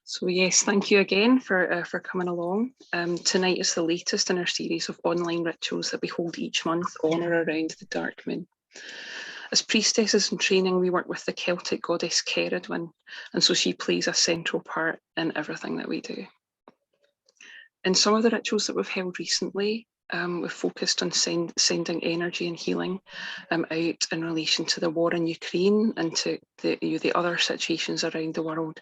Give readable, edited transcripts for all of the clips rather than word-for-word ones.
So yes, thank you again for coming along. Tonight is the latest in our series of online rituals that we hold each month on or around the dark moon. As priestesses in training, we work with the Celtic goddess Cerridwen, and so she plays a central part in everything that we do. In some of the rituals that we've held recently, we've focused on sending energy and healing out in relation to the war in Ukraine and to the other situations around the world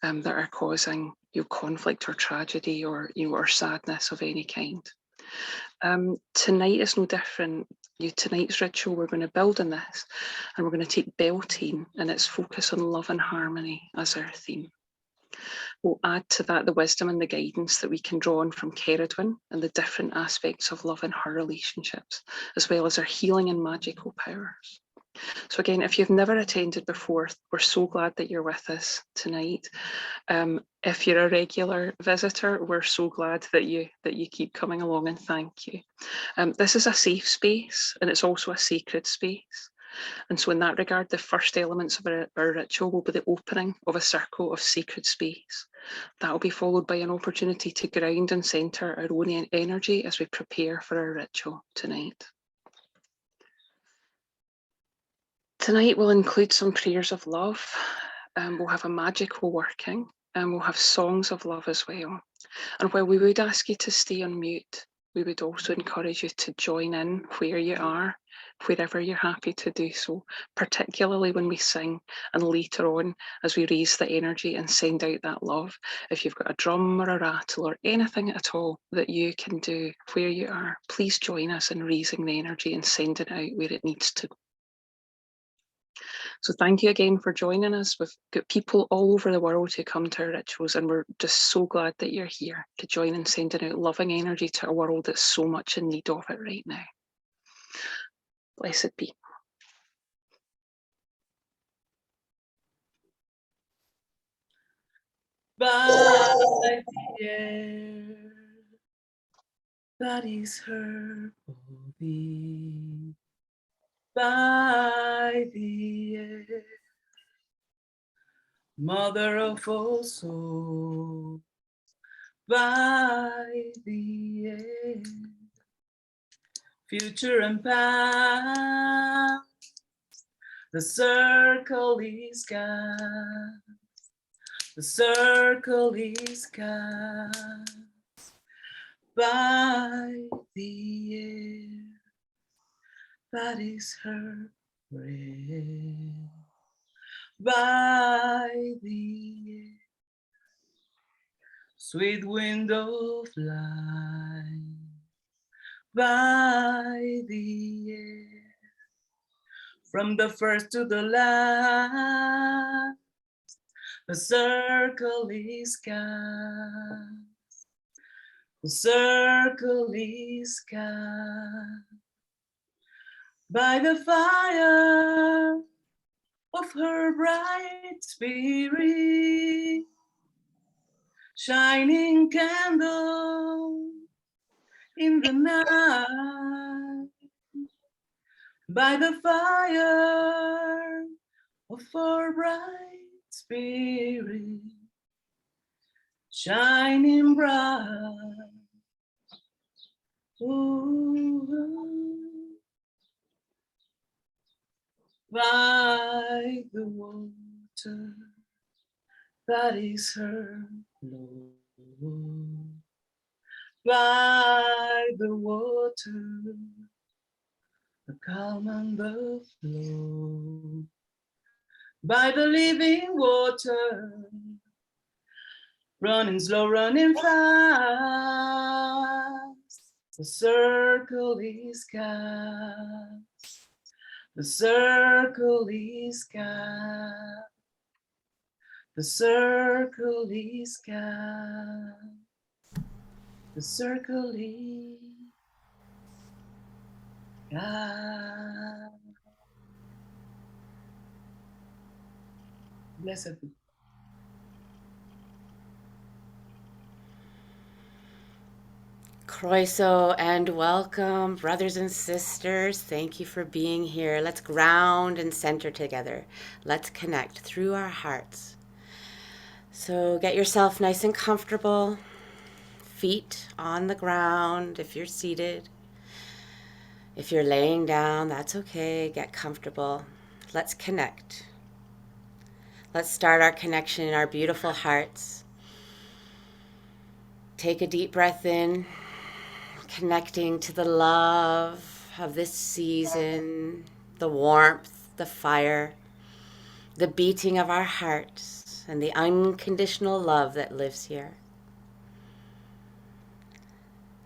that are causing conflict or tragedy or or sadness of any kind. Tonight is no different. Tonight's ritual, we're going to build on this, and we're going to take Beltane and its focus on love and harmony as our theme. We'll add to that the wisdom and the guidance that we can draw on from Cerridwen and the different aspects of love and her relationships, as well as our healing and magical powers. So again, if you've never attended before, we're so glad that you're with us tonight. If you're a regular visitor, we're so glad that you keep coming along, and thank you. This is a safe space, and it's also a sacred space. And so in that regard, the first elements of our ritual will be the opening of a circle of sacred space. That will be followed by an opportunity to ground and centre our own energy as we prepare for our ritual tonight. Tonight will include some prayers of love. We'll have a magical working, and we'll have songs of love as well. And while we would ask you to stay on mute, we would also encourage you to join in where you are, wherever you're happy to do so, particularly when we sing and later on as we raise the energy and send out that love. If you've got a drum or a rattle or anything at all that you can do where you are, please join us in raising the energy and sending it out where it needs to go. So thank you again for joining us. We've got people all over the world who come to our rituals, and we're just so glad that you're here to join in sending out loving energy to a world that's so much in need of it right now. Blessed be. By the air that is her body, by the air, mother of all souls, by the air, future and past, the circle is cast, the circle is cast, by the air that is her breath, by the air, sweet wind of life, by the air, from the first to the last, the circle is cast, the circle is cast, by the fire of her bright spirit, shining candle in the night, by the fire of her bright spirit, shining bright. Ooh, by the water that is her Lord, by the water, the calm and the flow, by the living water, running slow, running fast, the circle is cast, the circle is cast, the circle is cast, the circle is cast. Blessed be. Croiso and welcome, brothers and sisters. Thank you for being here. Let's ground and center together. Let's connect through our hearts. So get yourself nice and comfortable. Feet on the ground if you're seated. If you're laying down, that's okay. Get comfortable. Let's connect. Let's start our connection in our beautiful hearts. Take a deep breath in, connecting to the love of this season, the warmth, the fire, the beating of our hearts, and the unconditional love that lives here.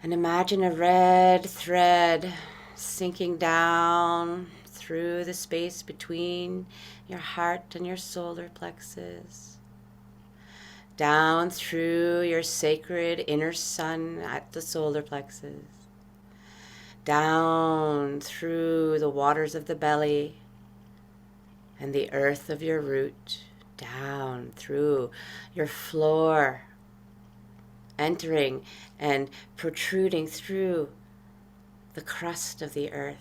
And imagine a red thread sinking down through the space between your heart and your solar plexus, down through your sacred inner sun at the solar plexus, down through the waters of the belly and the earth of your root, down through your floor, entering and protruding through the crust of the earth.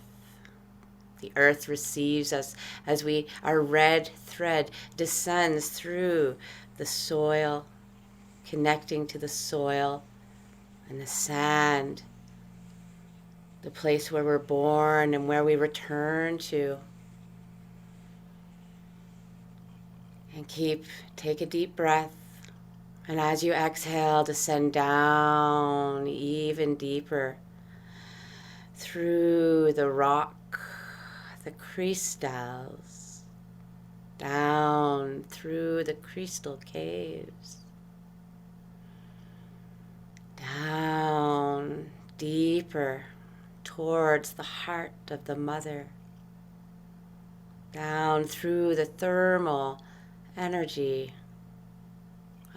The earth receives us as our red thread descends through the soil, connecting to the soil and the sand, the place where we're born and where we return to. And take a deep breath. And as you exhale, descend down even deeper through the rock, the crystals, down through the crystal caves, down deeper towards the heart of the mother, down through the thermal energy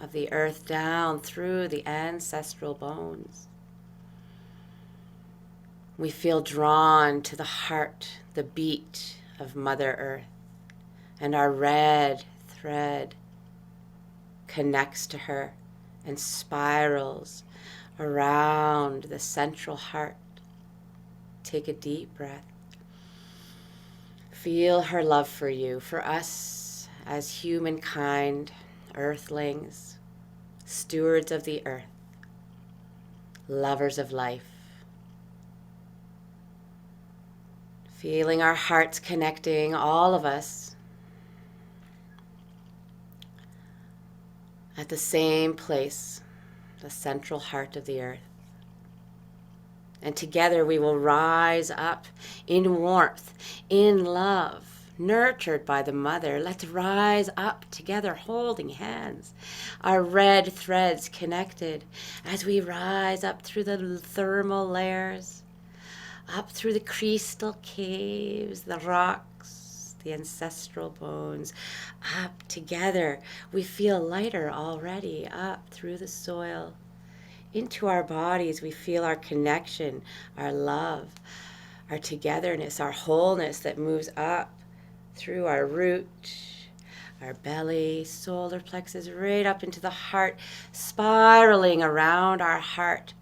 of the earth, down through the ancestral bones. We feel drawn to the heart, the beat of Mother Earth, and our red thread connects to her and spirals around the central heart. Take a deep breath. Feel her love for you, for us as humankind, earthlings, stewards of the earth, lovers of life. Feeling our hearts connecting, all of us, at the same place, the central heart of the earth. And together we will rise up in warmth, in love, nurtured by the mother. Let's rise up together, holding hands, our red threads connected as we rise up through the thermal layers, up through the crystal caves, the rocks, the ancestral bones, up together. We feel lighter already, up through the soil. Into our bodies, we feel our connection, our love, our togetherness, our wholeness that moves up through our root, our belly, solar plexus, right up into the heart, spiraling around our heart.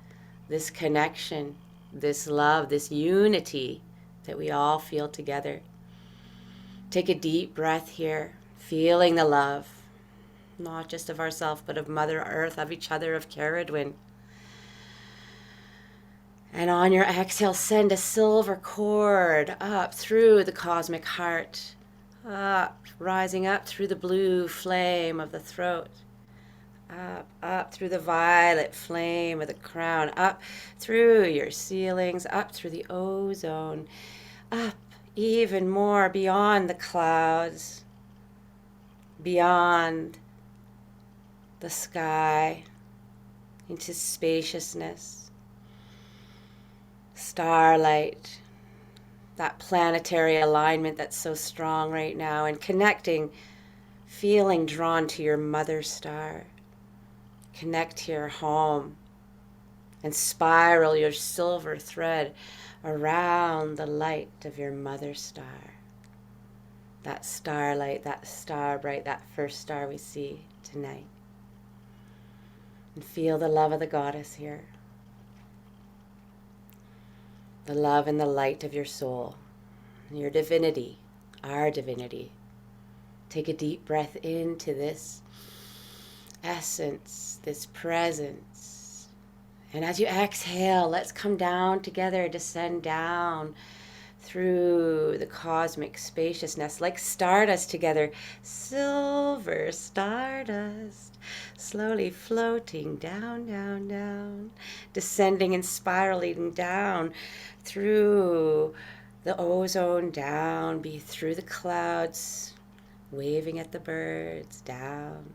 This connection, this love, this unity that we all feel together. Take a deep breath here, feeling the love, not just of ourselves, but of Mother Earth, of each other, of Cerridwen. And on your exhale, send a silver cord up through the cosmic heart, up, rising up through the blue flame of the throat, up through the violet flame of the crown, up through your ceilings, up through the ozone, up even more beyond the clouds, beyond the sky, into spaciousness. Starlight, that planetary alignment that's so strong right now, and connecting, feeling drawn to your mother star. Connect to your home and spiral your silver thread around the light of your mother star. That starlight, that star bright, that first star we see tonight. And feel the love of the goddess here. the love and the light of your soul, your divinity, our divinity. Take a deep breath into this essence, this presence. And as you exhale, let's come down together, descend down through the cosmic spaciousness like stardust together, silver stardust, slowly floating down, down, down, descending and spiraling down through the ozone, down, be through the clouds, waving at the birds, down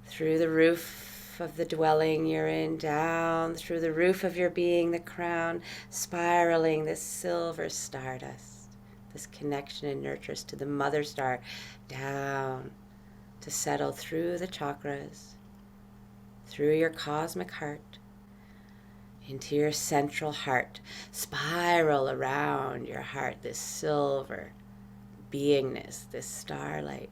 through the roof of the dwelling you're in, down through the roof of your being, the crown, spiraling this silver stardust, this connection and nurtures to the mother star, down to settle through the chakras, through your cosmic heart, into your central heart, spiral around your heart, this silver beingness, this starlight.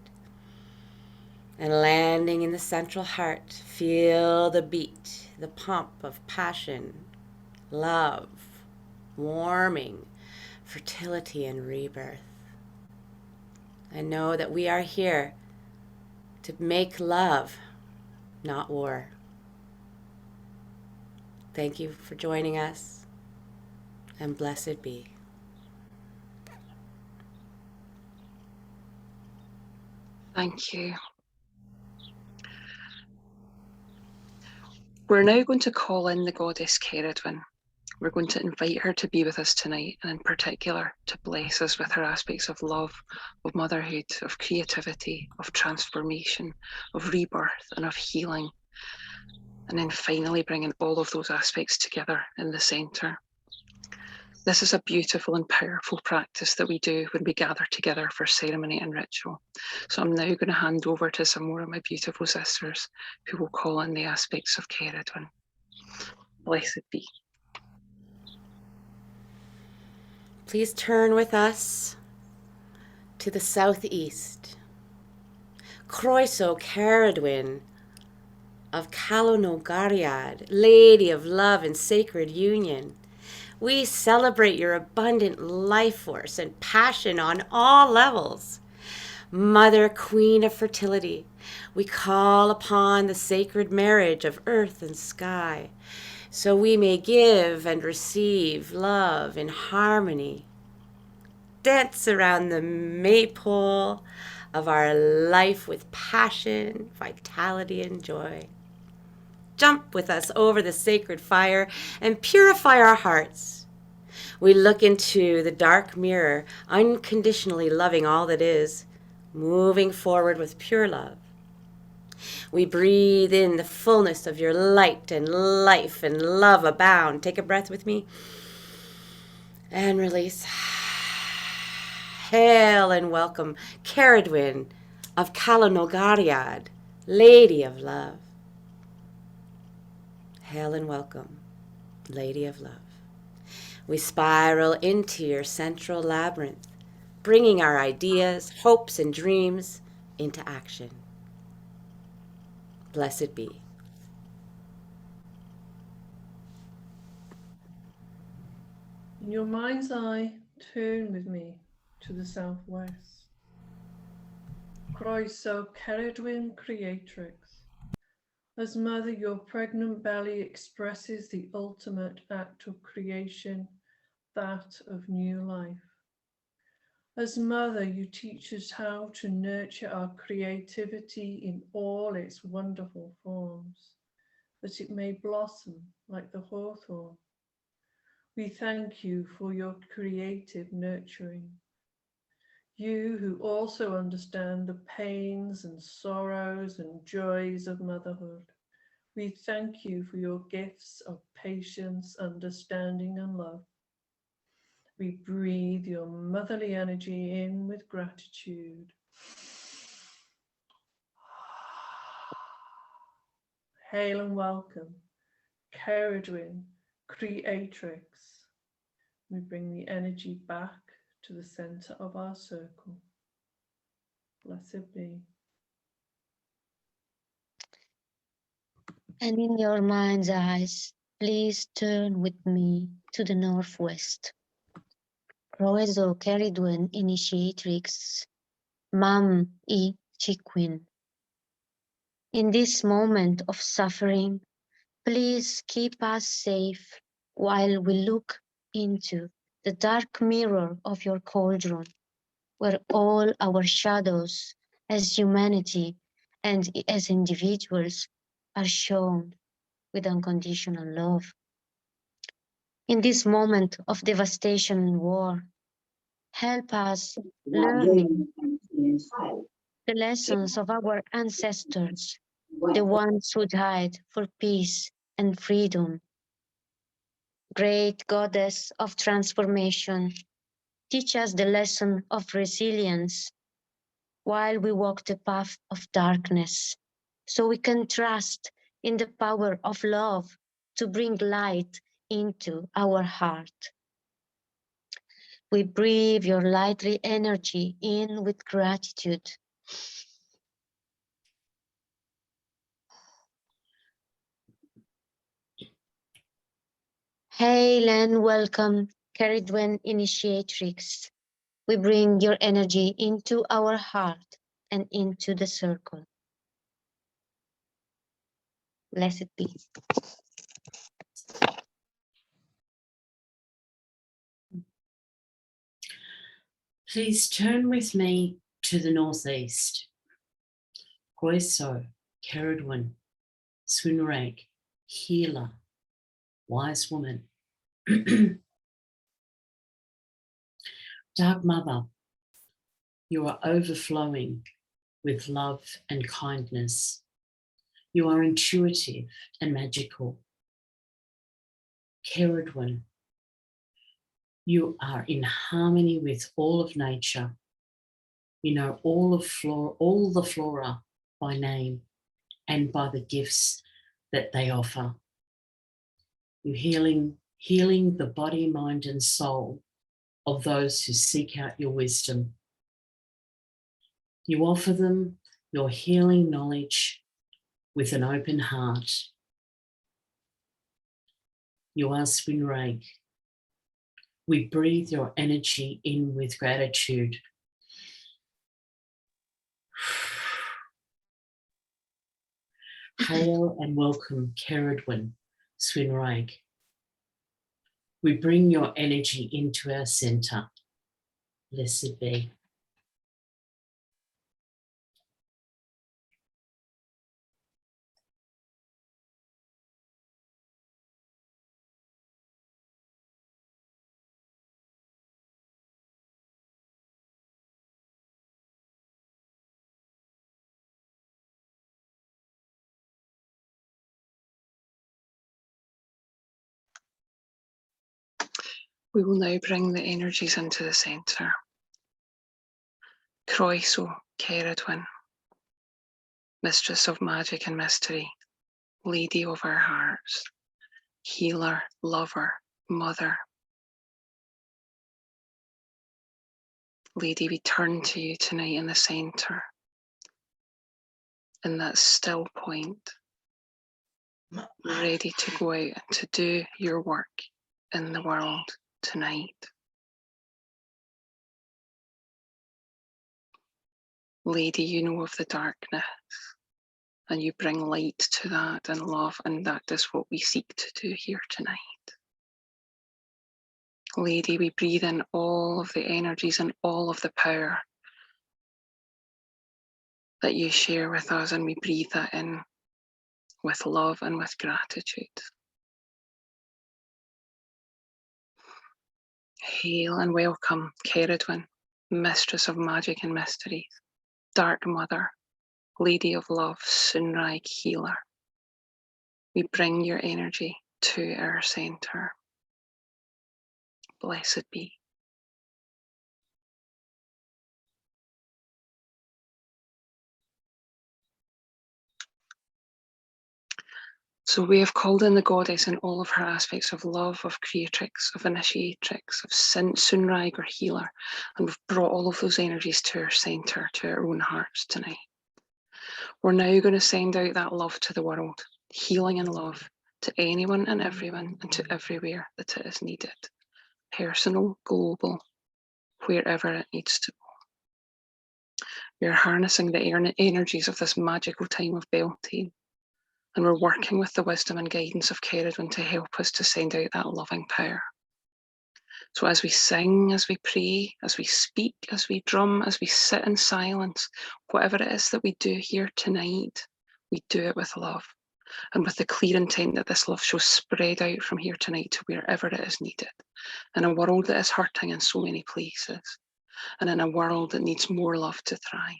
And landing in the central heart, feel the beat, the pump of passion, love, warming, fertility, and rebirth. And know that we are here to make love, not war. Thank you for joining us, and blessed be. Thank you. We're now going to call in the goddess Cerridwen. We're going to invite her to be with us tonight, and in particular, to bless us with her aspects of love, of motherhood, of creativity, of transformation, of rebirth, and of healing. And then finally bringing all of those aspects together in the centre. This is a beautiful and powerful practice that we do when we gather together for ceremony and ritual. So I'm now going to hand over to some more of my beautiful sisters who will call in the aspects of Cerridwen. Blessed be. Please turn with us to the southeast. Croeso Cerridwen of Calonogariad, Lady of Love and Sacred Union. We celebrate your abundant life force and passion on all levels. Mother, Queen of Fertility, we call upon the sacred marriage of earth and sky, so we may give and receive love in harmony. Dance around the maypole of our life with passion, vitality, and joy. Jump with us over the sacred fire and purify our hearts. We look into the dark mirror, unconditionally loving all that is, moving forward with pure love. We breathe in the fullness of your light and life and love abound. Take a breath with me and release. Hail and welcome Cerridwen of Calonogariad, Lady of Love. Hail and welcome, Lady of Love. We spiral into your central labyrinth, bringing our ideas, hopes, and dreams into action. Blessed be. In your mind's eye, turn with me to the southwest. Croeso Cerridwen Creatrix. As mother, your pregnant belly expresses the ultimate act of creation, that of new life. As mother, you teach us how to nurture our creativity in all its wonderful forms, that it may blossom like the hawthorn. We thank you for your creative nurturing. You who also understand the pains and sorrows and joys of motherhood. We thank you for your gifts of patience, understanding, and love. We breathe your motherly energy in with gratitude. Hail and welcome, Cerridwen, Creatrix. We bring the energy back to the center of our circle. Blessed be. And in your mind's eyes, please turn with me to the northwest. Proeso Cerridwen initiatrix, Mam I Chiquin. In this moment of suffering, please keep us safe while we look into the dark mirror of your cauldron, where all our shadows as humanity and as individuals are shown with unconditional love. In this moment of devastation and war, help us learning the lessons of our ancestors, the ones who died for peace and freedom. Great Goddess of transformation, teach us the lesson of resilience while we walk the path of darkness, so we can trust in the power of love to bring light into our heart. We breathe your lightly energy in with gratitude. Hail and welcome, Cerridwen initiatrix. We bring your energy into our heart and into the circle. Blessed be. Please turn with me to the northeast. Groiso, Cerridwen, Swinrake, Healer, Wise Woman. Dark Mother, you are overflowing with love and kindness. You are intuitive and magical. Cerridwen, you are in harmony with all of nature. You know all the flora by name and by the gifts that they offer. You're healing the body, mind, and soul of those who seek out your wisdom. You offer them your healing knowledge with an open heart. You are Swinrake. We breathe your energy in with gratitude. Hail and welcome, Cerridwen, Swinrake. We bring your energy into our center. Blessed be. We will now bring the energies into the centre. Croeso Cerridwen, Mistress of Magic and Mystery, Lady of our hearts, Healer, Lover, Mother. Lady, we turn to you tonight in the centre, in that still point, ready to go out and to do your work in the world tonight. Lady, you know of the darkness and you bring light to that and love, and that is what we seek to do here tonight. Lady, we breathe in all of the energies and all of the power that you share with us, and we breathe that in with love and with gratitude. Hail and welcome, Cerridwen, Mistress of Magic and Mysteries, Dark Mother, Lady of Love, Sunrise Healer. We bring your energy to our centre. Blessed be. So we have called in the goddess in all of her aspects of love, of creatrix, of initiatrix, of Sunrise or healer, and we've brought all of those energies to our centre, to our own hearts tonight. We're now going to send out that love to the world, healing and love, to anyone and everyone and to everywhere that it is needed. Personal, global, wherever it needs to go. We are harnessing the energies of this magical time of Beltane, and we're working with the wisdom and guidance of Cerridwen to help us to send out that loving power. So as we sing, as we pray, as we speak, as we drum, as we sit in silence, whatever it is that we do here tonight, we do it with love and with the clear intent that this love shall spread out from here tonight to wherever it is needed, in a world that is hurting in so many places, and in a world that needs more love to thrive.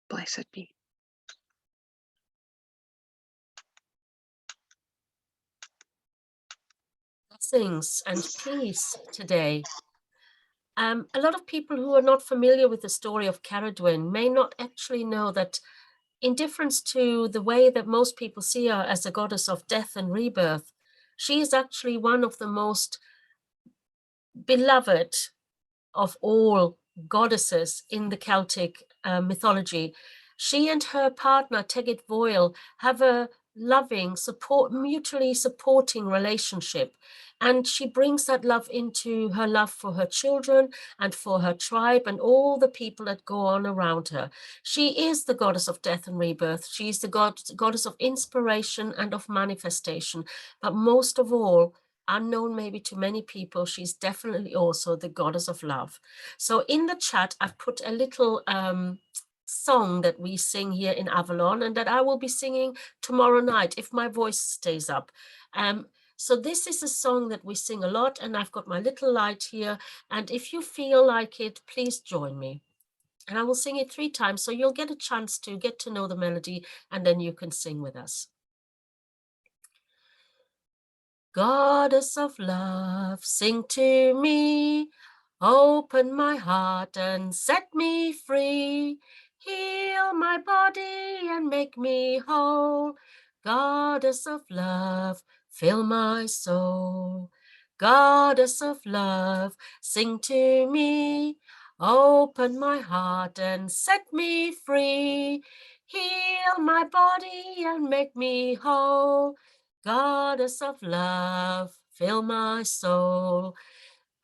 Blessed be. Blessings and peace today. A lot of people who are not familiar with the story of Cerridwen may not actually know that, in difference to the way that most people see her as a goddess of death and rebirth, she is actually one of the most beloved of all goddesses in the Celtic mythology. She and her partner, Tegid Voil, have a loving, mutually supporting relationship. And she brings that love into her love for her children and for her tribe and all the people that go on around her. She is the goddess of death and rebirth. She's the goddess of inspiration and of manifestation. But most of all, unknown maybe to many people, she's definitely also the goddess of love. So in the chat, I've put a little song that we sing here in Avalon and that I will be singing tomorrow night if my voice stays up. So this is a song that we sing a lot, and I've got my little light here. And if you feel like it, please join me. And I will sing it 3 times, so you'll get a chance to get to know the melody, and then you can sing with us. Goddess of love, sing to me, open my heart and set me free, heal my body and make me whole. Goddess of love, fill my soul. Goddess of love, sing to me, open my heart and set me free, heal my body and make me whole. Goddess of love, fill my soul.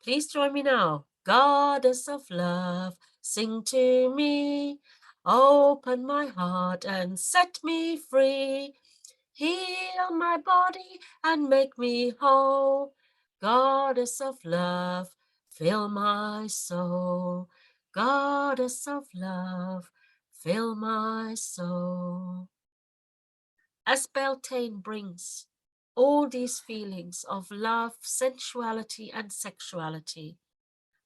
Please join me now. Goddess of love, sing to me. Open my heart and set me free. Heal my body and make me whole. Goddess of love, fill my soul. Goddess of love, fill my soul. As Beltane brings all these feelings of love, sensuality, and sexuality,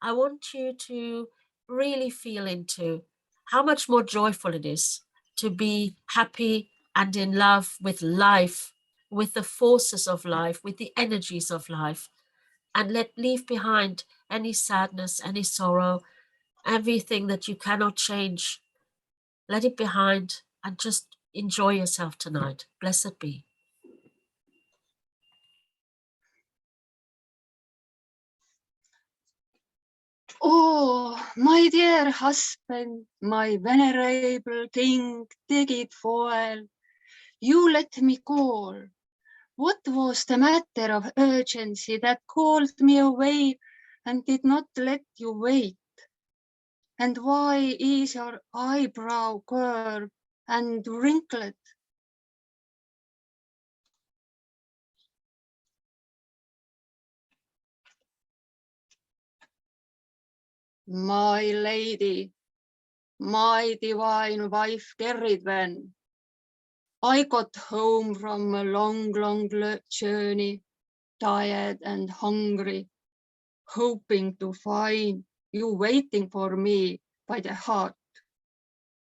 I want you to really feel into how much more joyful it is to be happy and in love with life, with the forces of life, with the energies of life, and leave behind any sadness, any sorrow, everything that you cannot change. Let it behind and just enjoy yourself tonight. Blessed be. Oh, my dear husband, my venerable king, Tegid Voil, you let me call. What was the matter of urgency that called me away and did not let you wait? And why is your eyebrow curved and wrinkled? My lady, my divine wife Cerridwen, I got home from a long, long journey, tired and hungry, hoping to find you waiting for me by the heart.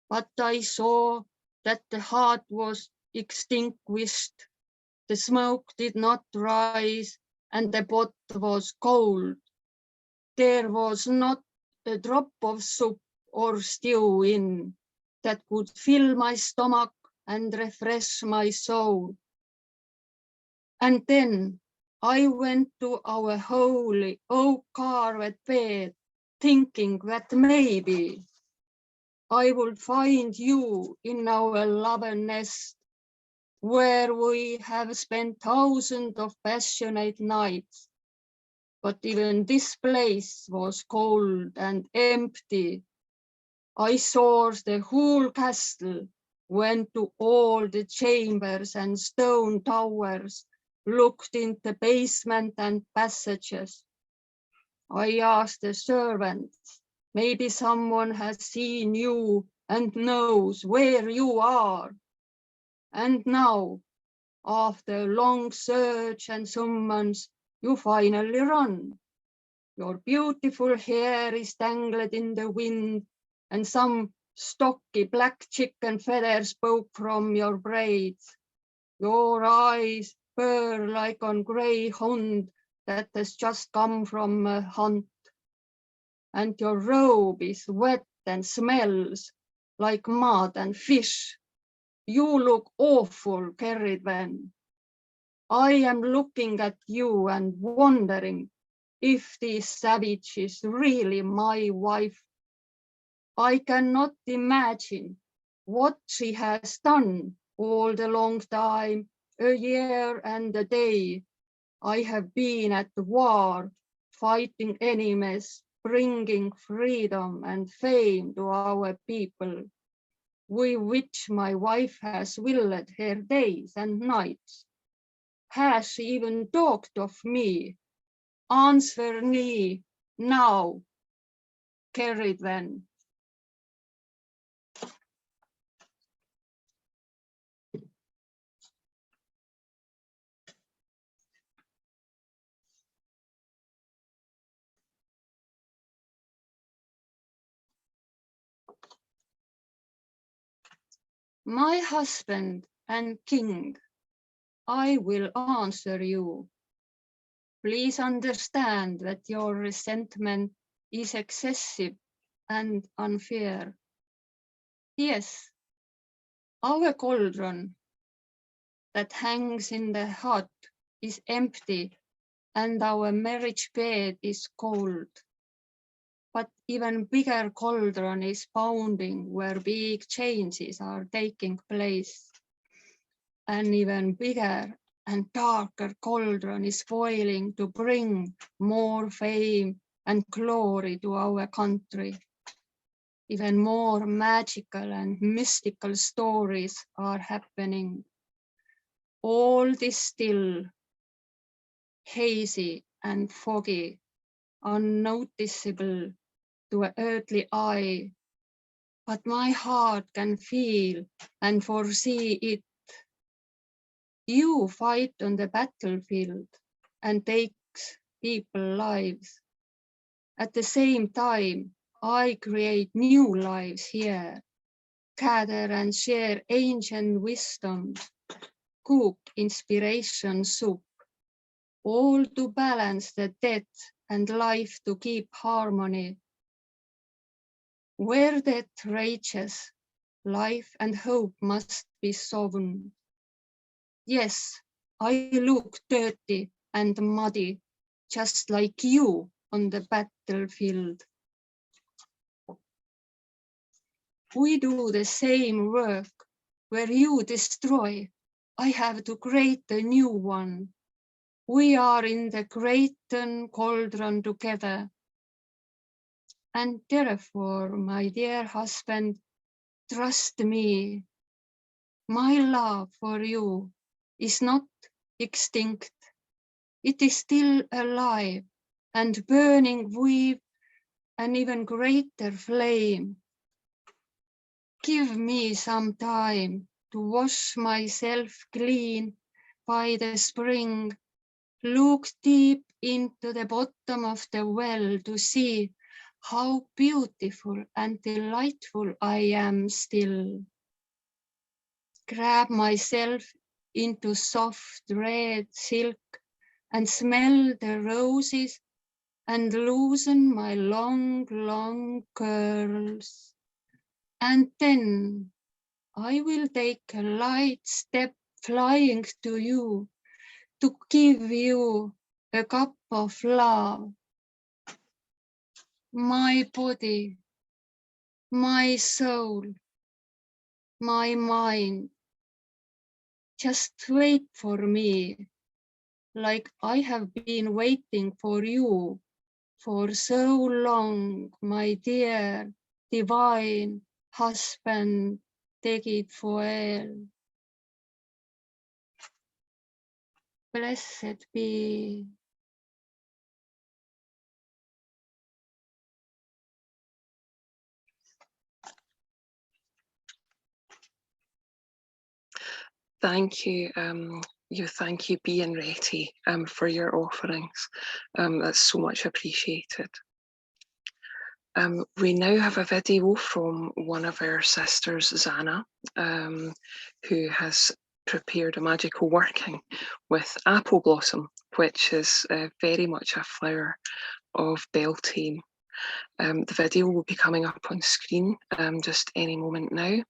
But I saw that the heart was extinguished, the smoke did not rise, and the pot was cold. There was not a drop of soup or stew in that could fill my stomach and refresh my soul. And then I went to our holy oak-carved bed, thinking that maybe I would find you in our love nest, where we have spent thousands of passionate nights. But even this place was cold and empty. I saw the whole castle, went to all the chambers and stone towers, looked in the basement and passages. I asked the servants, maybe someone has seen you and knows where you are. And now, after long search and summons, you finally run. Your beautiful hair is tangled in the wind, and some stocky black chicken feathers poke from your braids. Your eyes burn like on grey hound that has just come from a hunt. And your robe is wet and smells like mud and fish. You look awful, Cerridwen. I am looking at you and wondering if this savage is really my wife. I cannot imagine what she has done all the long time, a year and a day. I have been at war, fighting enemies, bringing freedom and fame to our people, with which my wife has willed her days and nights. Has she even talked of me? Answer me now, Cerridwen. My husband and king, I will answer you. Please understand that your resentment is excessive and unfair. Yes, our cauldron that hangs in the hut is empty and our marriage bed is cold. But even bigger cauldron is pounding where big changes are taking place. An even bigger and darker cauldron is boiling to bring more fame and glory to our country. Even more magical and mystical stories are happening. All this still, hazy and foggy, unnoticeable to an earthly eye, but my heart can feel and foresee it. You fight on the battlefield and takes people's lives. At the same time, I create new lives here, gather and share ancient wisdom, cook inspiration soup, all to balance the death and life to keep harmony. Where death rages, life and hope must be sown. Yes, I look dirty and muddy, just like you on the battlefield. We do the same work. Where you destroy, I have to create a new one. We are in the great cauldron together. And therefore, my dear husband, trust me, my love for you is not extinct. It is still alive and burning with an even greater flame. Give me some time to wash myself clean by the spring, look deep into the bottom of the well to see how beautiful and delightful I am still. Grab myself into soft red silk and smell the roses and loosen my long, long curls. And then I will take a light step flying to you to give you a cup of love. My body, my soul, my mind, just wait for me, like I have been waiting for you for so long, my dear divine husband, take it well. Blessed be. Thank you. Thank you, Bee and Retty, for your offerings. That's so much appreciated. We now have a video from one of our sisters, Zana, who has prepared a magical working with apple blossom, which is very much a flower of Beltane. The video will be coming up on screen just any moment now.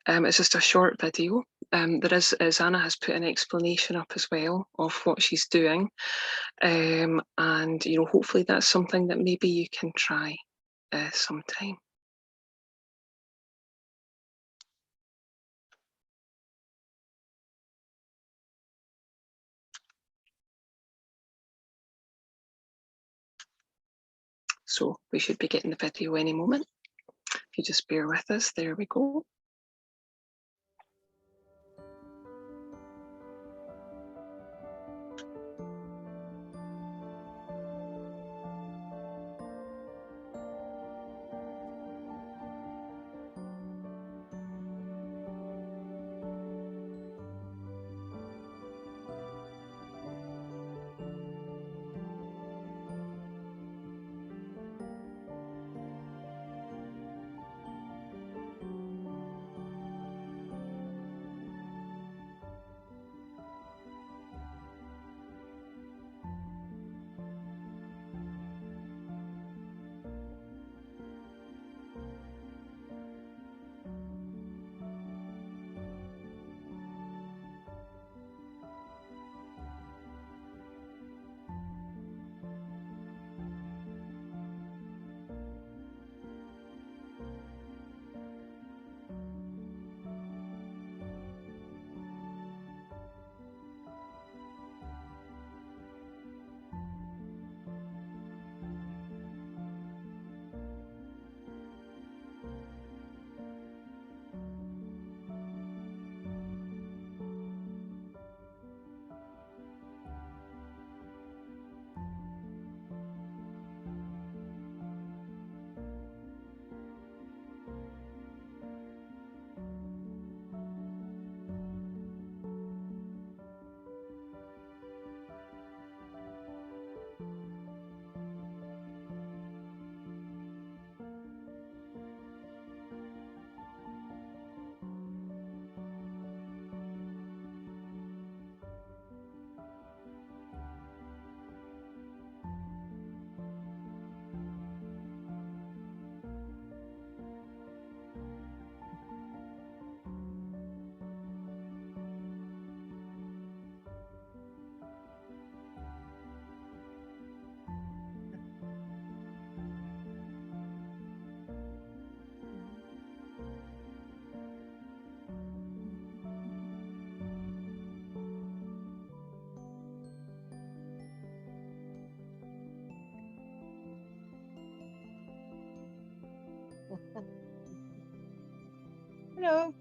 It's just a short video. Zana has put an explanation up as well of what she's doing, and hopefully that's something that maybe you can try sometime. So we should be getting the video any moment. If you just bear with us, there we go. Hello.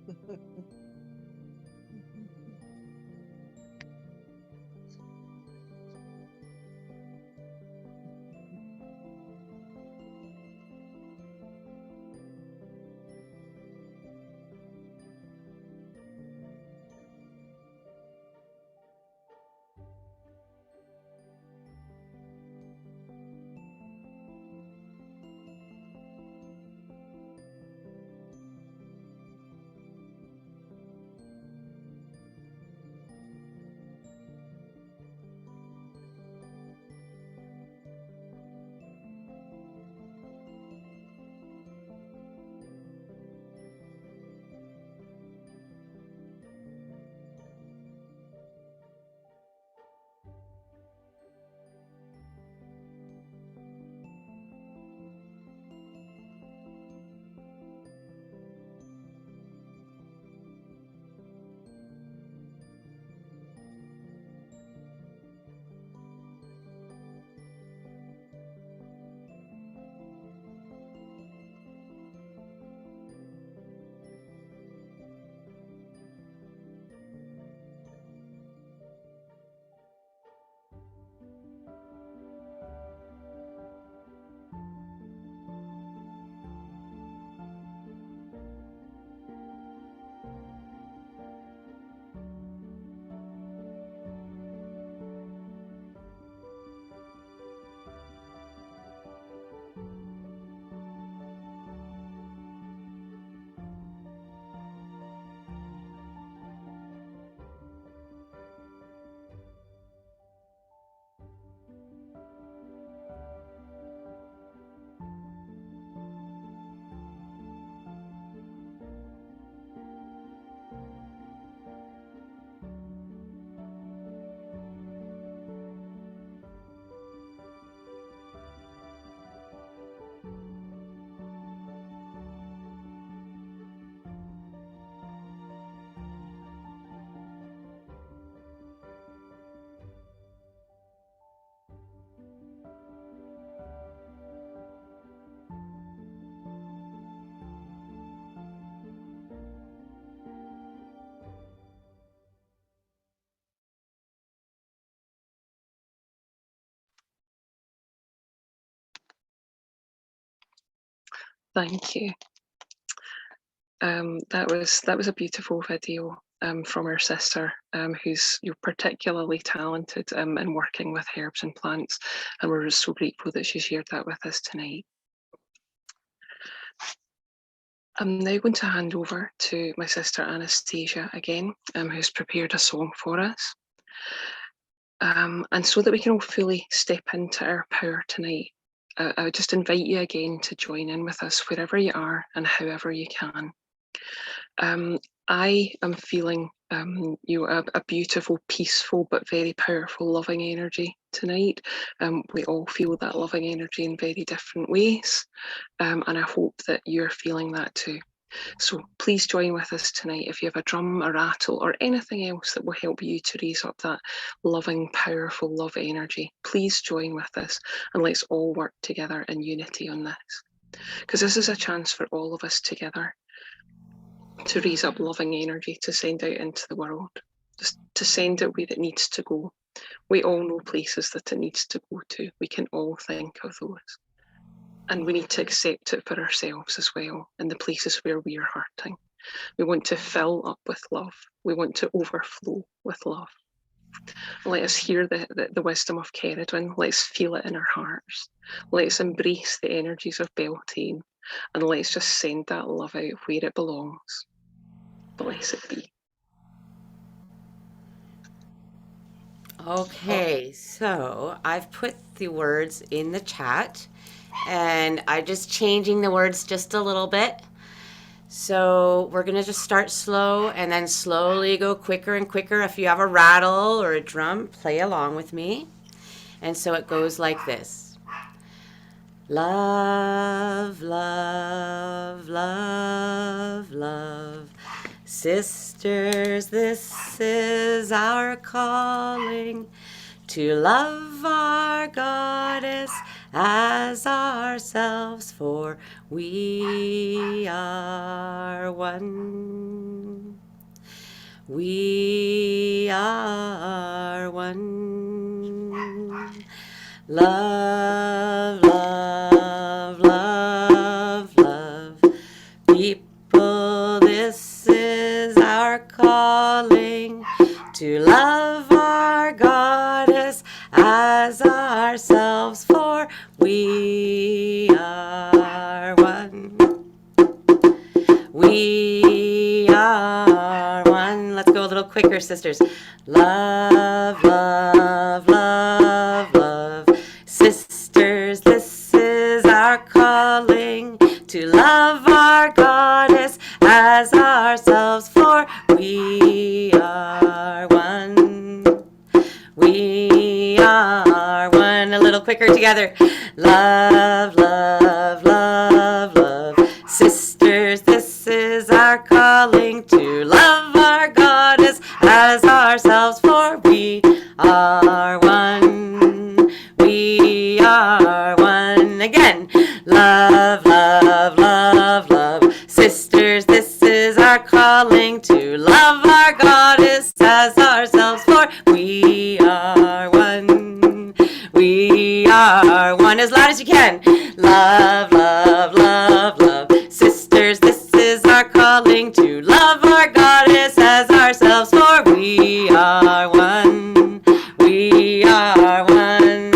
Thank you. That was a beautiful video from our sister, who's particularly talented in working with herbs and plants, and we're just so grateful that she shared that with us tonight. I'm now going to hand over to my sister Anastasia again, who's prepared a song for us. And so that we can all fully step into our power tonight, I would just invite you again to join in with us wherever you are and however you can. I am feeling a beautiful, peaceful, but very powerful loving energy tonight. We all feel that loving energy in very different ways, and I hope that you're feeling that too. So please join with us tonight. If you have a drum, a rattle, or anything else that will help you to raise up that loving, powerful love energy, please join with us, and let's all work together in unity on this. Because this is a chance for all of us together to raise up loving energy to send out into the world, just to send it where it needs to go. We all know places that it needs to go to. We can all think of those. And we need to accept it for ourselves as well in the places where we are hurting. We want to fill up with love. We want to overflow with love. Let us hear the wisdom of Cerridwen. Let's feel it in our hearts. Let's embrace the energies of Beltane, and let's just send that love out where it belongs. Blessed be. Okay, so I've put the words in the chat, and I'm just changing the words just a little bit. So we're going to just start slow and then slowly go quicker and quicker. If you have a rattle or a drum, play along with me. And so it goes like this. Love, love, love, love. Sisters, this is our calling, to love our goddess as ourselves, for we are one. We are one. Love, love, love, love. People, this is our calling, to love our goddess as ourselves, for we are one. We are one. Let's go a little quicker, sisters. Love, love, love, love. Sisters, this is our calling, to love our goddess as ourselves, for we are one. We are one. A little quicker together. Love, love, love, love. Sisters, this is our calling, to love our goddess as ourselves, for we are one. We are one. Again. Love, love, love, love. Sisters, this is our calling, to love our goddess as ourselves, for we are one. We are one. As loud as you can. Love, love, love, love. Sisters, this is our calling, to love our goddess as ourselves, for we are one. We are one.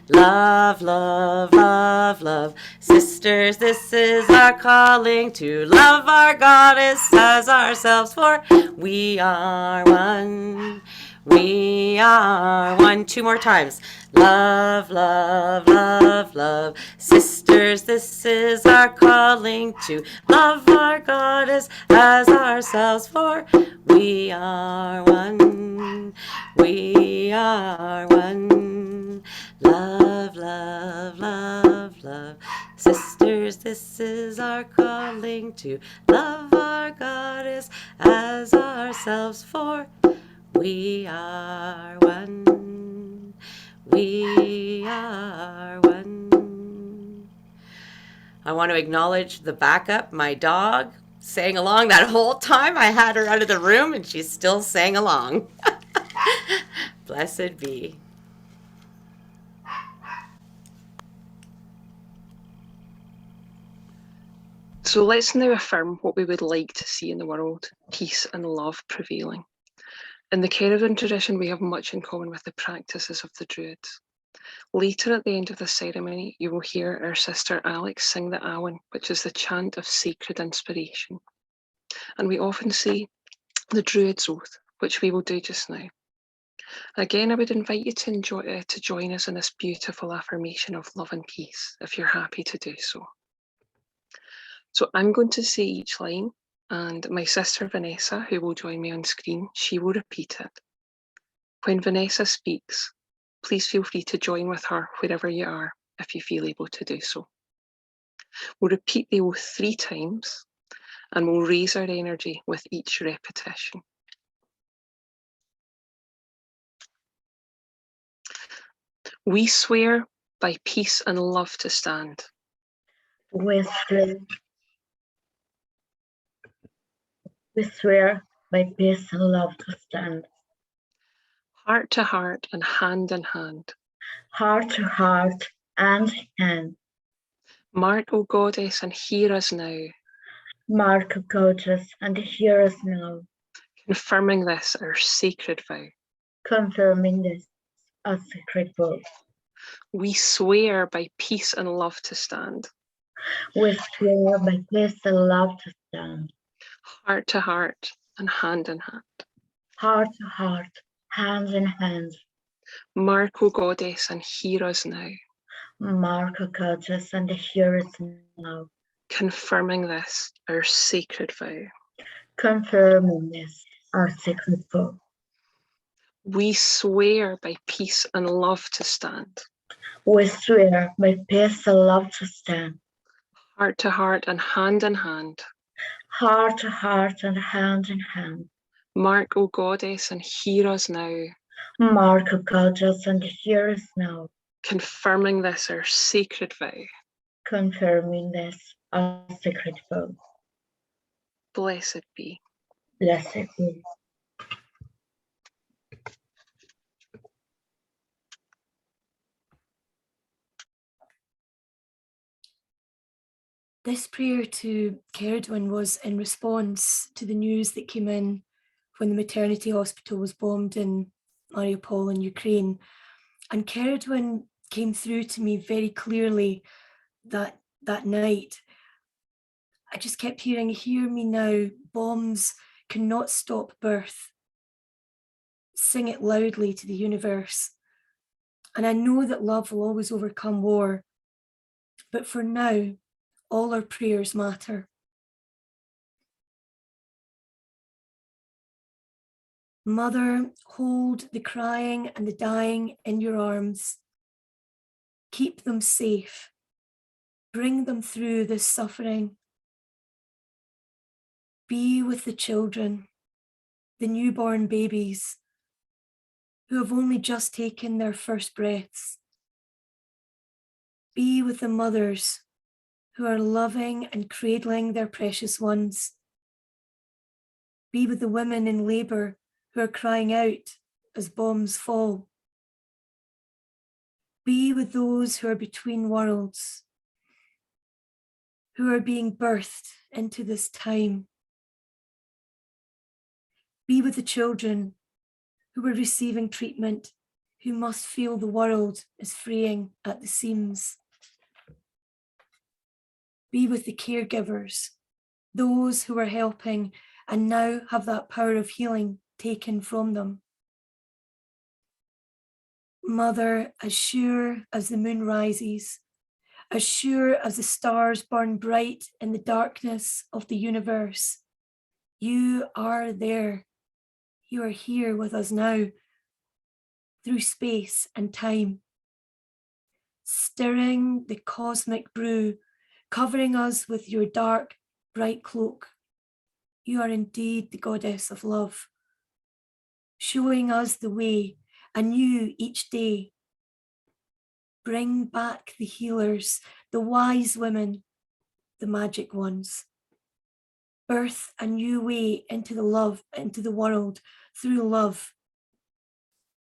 Love, love, love, love. Sisters, this is our calling, to love our goddess as ourselves, for we are one. We are one. Two more times. Love, love, love, love. Sisters, this is our calling, to love our goddess as ourselves, for we are one. We are one. Love, love, love, love. Sisters, this is our calling, to love our goddess as ourselves, for we are one. We are one. I want to acknowledge the backup. My dog sang along that whole time. I had her out of the room, and she still sang along. Blessed be. So let's now affirm what we would like to see in the world: peace and love prevailing. In the Cerridwen tradition, we have much in common with the practices of the Druids. Later at the end of the ceremony, you will hear our sister Alex sing the Awen, which is the chant of sacred inspiration. And we often say the Druid's Oath, which we will do just now. Again, I would invite you to join us in this beautiful affirmation of love and peace, if you're happy to do so. So I'm going to say each line, and my sister Vanessa, who will join me on screen, she will repeat it. When Vanessa speaks, please feel free to join with her wherever you are, if you feel able to do so. We'll repeat the oath 3 times, and we'll raise our energy with each repetition. We swear by peace and love to stand. We swear by peace and love to stand. Heart to heart and hand in hand. Heart to heart and hand. Mark, O Goddess, and hear us now. Mark, O Goddess, and hear us now. Confirming this, our sacred vow. Confirming this, our sacred vow. We swear by peace and love to stand. We swear by peace and love to stand. Heart to heart and hand in hand. Heart to heart, hand in hand. Mark, O Goddess, and hear us now. Mark, O Goddess, and hear us now. Confirming this, our sacred vow. Confirming this, our sacred vow. We swear by peace and love to stand. We swear by peace and love to stand. Heart to heart and hand in hand. Heart to heart and hand in hand. Mark, O Goddess, and hear us now. Mark, O Goddess, and hear us now. Confirming this, our sacred vow. Confirming this, our sacred vow. Blessed be. Blessed be. This prayer to Cerridwen was in response to the news that came in when the maternity hospital was bombed in Mariupol in Ukraine. And Cerridwen came through to me very clearly that night. I just kept hearing, hear me now, bombs cannot stop birth. Sing it loudly to the universe. And I know that love will always overcome war. But for now, all our prayers matter. Mother, hold the crying and the dying in your arms. Keep them safe. Bring them through this suffering. Be with the children, the newborn babies who have only just taken their first breaths. Be with the mothers who are loving and cradling their precious ones. Be with the women in labour who are crying out as bombs fall. Be with those who are between worlds, who are being birthed into this time. Be with the children who are receiving treatment, who must feel the world is fraying at the seams. Be with the caregivers, those who are helping and now have that power of healing taken from them. Mother, as sure as the moon rises, as sure as the stars burn bright in the darkness of the universe, you are there. You are here with us now, through space and time, stirring the cosmic brew, covering us with your dark, bright cloak. You are indeed the goddess of love, showing us the way anew each day. Bring back the healers, the wise women, the magic ones. Birth a new way into the world through love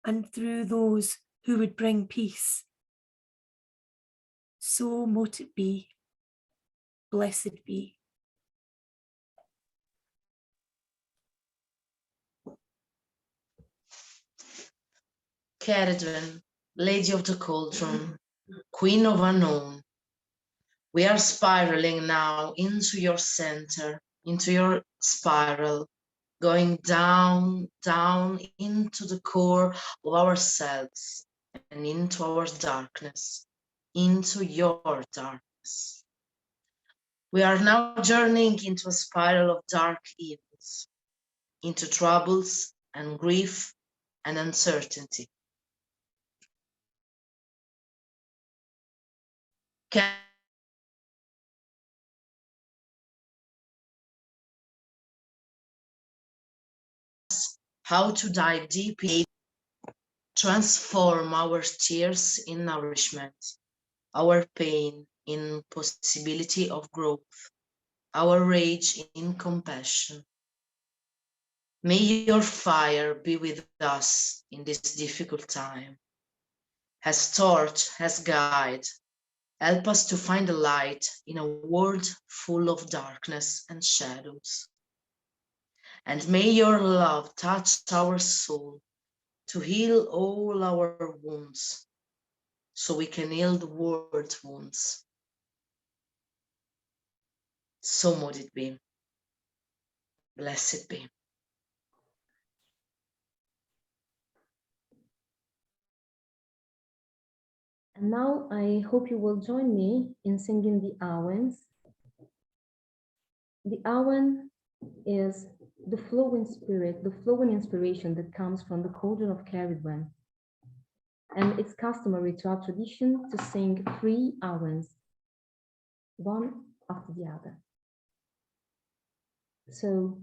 and through those who would bring peace. So mote it be. Blessed be. Cerridwen, Lady of the Cauldron, Queen of Unknown, we are spiraling now into your center, into your spiral, going down, down into the core of ourselves and into our darkness, into your darkness. We are now journeying into a spiral of dark evils, into troubles and grief and uncertainty. How to dive deep in, transform our tears in nourishment, our pain in possibility of growth, our rage in compassion. May your fire be with us in this difficult time. As torch, as guide, help us to find the light in a world full of darkness and shadows. And may your love touch our soul to heal all our wounds, so we can heal the world's wounds. So mote it be. Blessed be. And now I hope you will join me in singing the Awens. The Awen is the flowing spirit, the flowing inspiration that comes from the cauldron of Cerridwen. And it's customary to our tradition to sing 3 Awens, one after the other. So,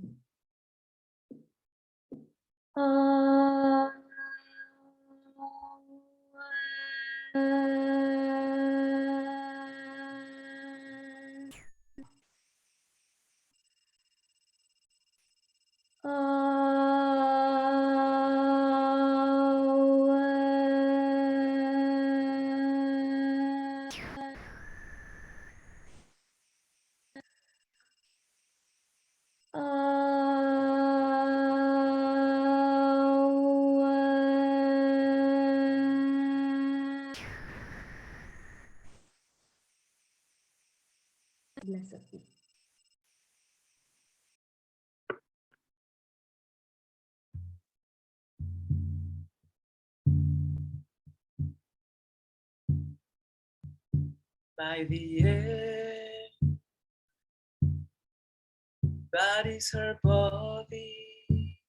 blessed be. By the air, that is her body.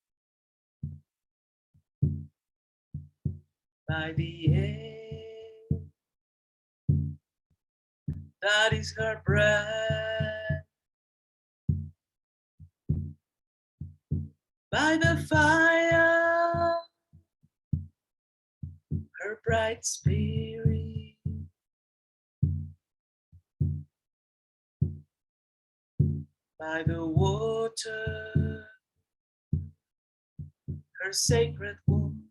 By the air, that is her breath. By the fire, her bright spirit. By the water, her sacred womb.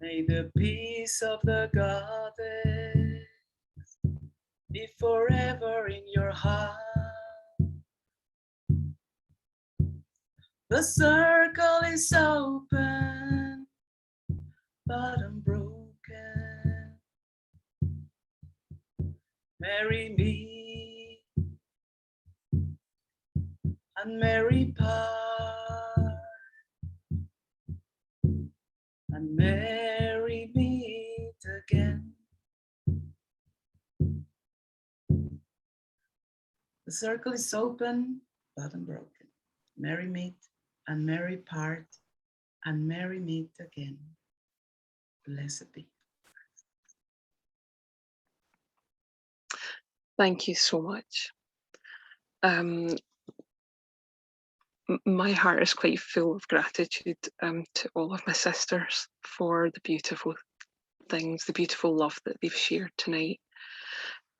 May the peace of the goddess be forever in your heart. The circle is open, but unbroken. Marry me and marry part, and marry meet again. The circle is open, but unbroken. Marry meet and marry part, and marry meet again. Blessed be. Thank you so much. My heart is quite full of gratitude to all of my sisters for the beautiful things, the beautiful love that they've shared tonight.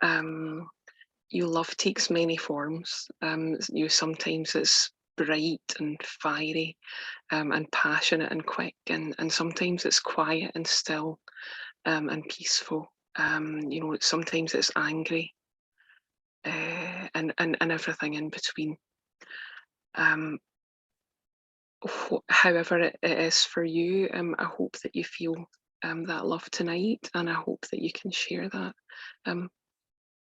Your love takes many forms. Sometimes it's bright and fiery and passionate and quick, and sometimes it's quiet and still and peaceful. Sometimes it's angry and everything in between. however it is for you. I hope that you feel that love tonight, and I hope that you can share that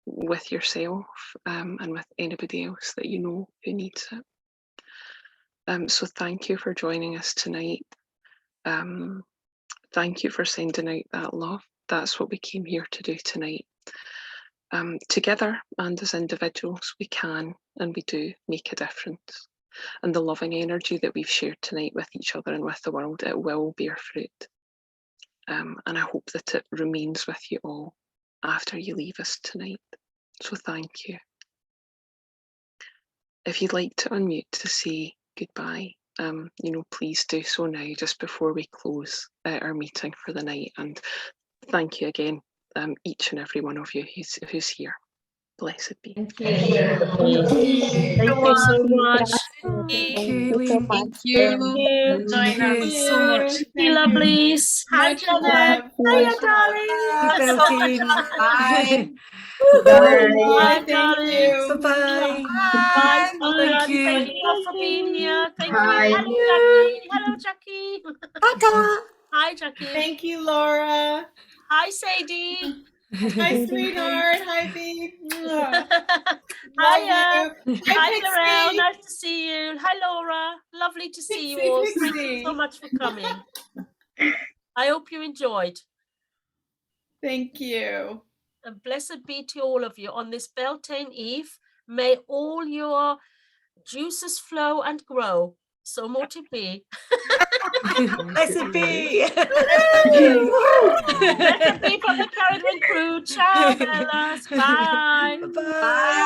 with yourself and with anybody else that you know who needs it. So thank you for joining us tonight. Thank you for sending out that love. That's what we came here to do tonight. Together and as individuals, we can and we do make a difference. And the loving energy that we've shared tonight with each other and with the world, it will bear fruit. And I hope that it remains with you all after you leave us tonight. So thank you. If you'd like to unmute to say goodbye, please do so now, just before we close our meeting for the night. And thank you again, each and every one of you who's here. Blessed be. Thank you. Thank you so much. Thank you, Eileen. Thank you. Thank you so much. Thank you, lovelies. Hi, Janet. Hiya, darling. Hey, Beltane. Bye. Bye, darling. Bye-bye. Bye, Thank sweetheart. you. Thank you all for being here. Thank Bye. you. Hello, Jackie. Hello, Jackie. Hi, Jackie. Thank you, Laura. Hi, Sadie. Hi, sweetheart. Hi, babe. Mwah. Hiya. Love you. Hi, Pixie. Clarelle. Nice to see you. Hi, Laura. Lovely to see you all. Thank you so much for coming. I hope you enjoyed. Thank you. And blessed be to all of you on this Beltane Eve. May all your juices flow and grow. So more to be. Blessed be. Blessed be from the Cerridwen crew. Ciao, Bellas. Bye. Bye.